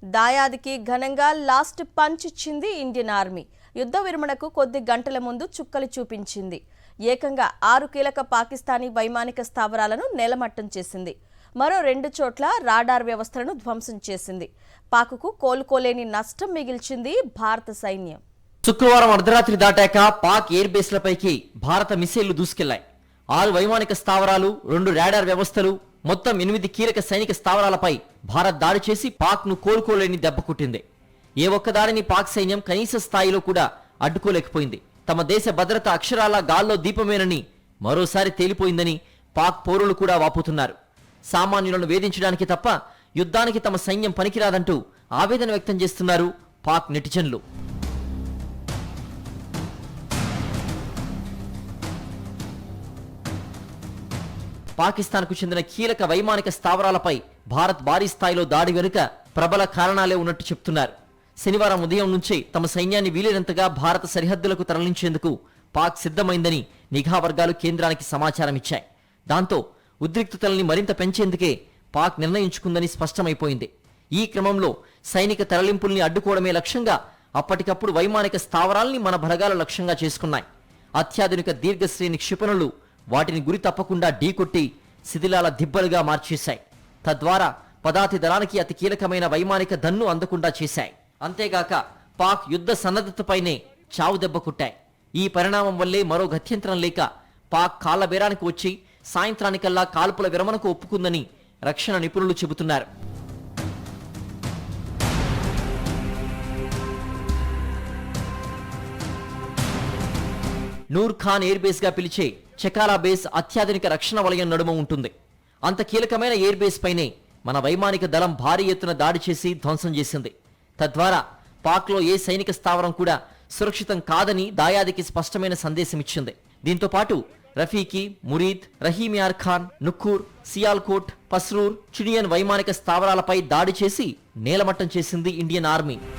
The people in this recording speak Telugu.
దాయాదికి ఘనంగా లాస్ట్ పంచ్ ఇచ్చింది ఇండియన్ ఆర్మీ. యుద్ధ విరమణకు కొద్ది గంటల ముందు చుక్కలు చూపించింది. ఏకంగా 6 కీలక పాకిస్తానీ వైమానిక స్థావరాలను నేలమట్టం చేసింది. మరో 2 చోట్ల రాడార్ వ్యవస్థలను ధ్వంసం చేసింది. పాక్కు కోలుకోలేని నష్టం మిగిల్చింది భారత సైన్యం. శుక్రవారం అర్ధరాత్రి దాటాక పాక్ ఎయిర్ బేస్లపైకి భారత మిసైళ్లు దూసుకెళ్లాయి. 6 వైమానిక స్థావరాలు, 2 రాడార్ వ్యవస్థలు, మొత్తం 8 కీలక సైనిక స్థావరాలపై భారత్ దాడి చేసి పాక్ ను కోలుకోలేని దెబ్బ కొట్టింది. ఏ ఒక్క దాడిని పాక్ సైన్యం కనీస స్థాయిలో కూడా అడ్డుకోలేకపోయింది. తమ దేశ భద్రత అక్షరాలా గాల్లో దీపమేనని మరోసారి తేలిపోయిందని పాక్ పౌరులు కూడా వాపోతున్నారు. సామాన్యులను వేధించడానికి తప్ప యుద్ధానికి తమ సైన్యం పనికిరాదంటూ ఆవేదన వ్యక్తం చేస్తున్నారు పాక్ నెటిజన్లు. పాకిస్తాన్కు చెందిన కీలక వైమానిక స్థావరాలపై భారత్ భారీ స్థాయిలో దాడి వెనుక ప్రబల కారణాలే ఉన్నట్టు చెప్తున్నారు. శనివారం ఉదయం నుంచే తమ సైన్యాన్ని వీలైనంతగా భారత సరిహద్దులకు తరలించేందుకు పాక్ సిద్ధమైందని నిఘా వర్గాలు కేంద్రానికి సమాచారం ఇచ్చాయి. దాంతో ఉద్రిక్తతల్ని మరింత పెంచేందుకే పాక్ నిర్ణయించుకుందని స్పష్టమైపోయింది. ఈ క్రమంలో సైనిక తరలింపుల్ని అడ్డుకోవడమే లక్ష్యంగా అప్పటికప్పుడు వైమానిక స్థావరాల్ని మన బలగాల లక్ష్యంగా చేసుకున్నాయి. అత్యాధునిక దీర్ఘశ్రేణి క్షిపణులు వాటిని గురి తప్పకుండా ఢీకొట్టి శిథిలాల దిబ్బలుగా మార్చేశాయి. తద్వారా పదాతి దళానికి అతి కీలకమైన వైమానిక దన్ను అందకుండా చేశాయి. అంతేగాక పాక్ యుద్ధ సన్నద్ధతపైనే చావు దెబ్బ కొట్టాయి. ఈ పరిణామం వల్లే మరో గత్యంతరం లేక పాక్ కాళ్లబేరానికి వచ్చి సాయంత్రానికల్లా కాల్పుల విరమణకు ఒప్పుకుందని రక్షణ నిపుణులు చెబుతున్నారు. నూర్ ఖాన్ ఎయిర్ బేస్ గా పిలిచే చకాలా బేస్ అత్యాధునిక రక్షణ వలయం నడుమ ఉంటుంది. అంత కీలకమైన ఎయిర్ బేస్ పైనే మన వైమానిక దళం భారీ ఎత్తున దాడి చేసి ధ్వంసం చేసింది. తద్వారా పాక్లో ఏ సైనిక స్థావరం కూడా సురక్షితం కాదని దాయాదికి స్పష్టమైన సందేశం ఇచ్చింది. దీంతో పాటు రఫీకి, మురీద్, రహీమియార్ ఖాన్, నుక్కూర్, సియాల్కోట్, పస్రూర్, చునియన్ వైమానిక స్థావరాలపై దాడి చేసి నేలమట్టం చేసింది ఇండియన్ ఆర్మీ.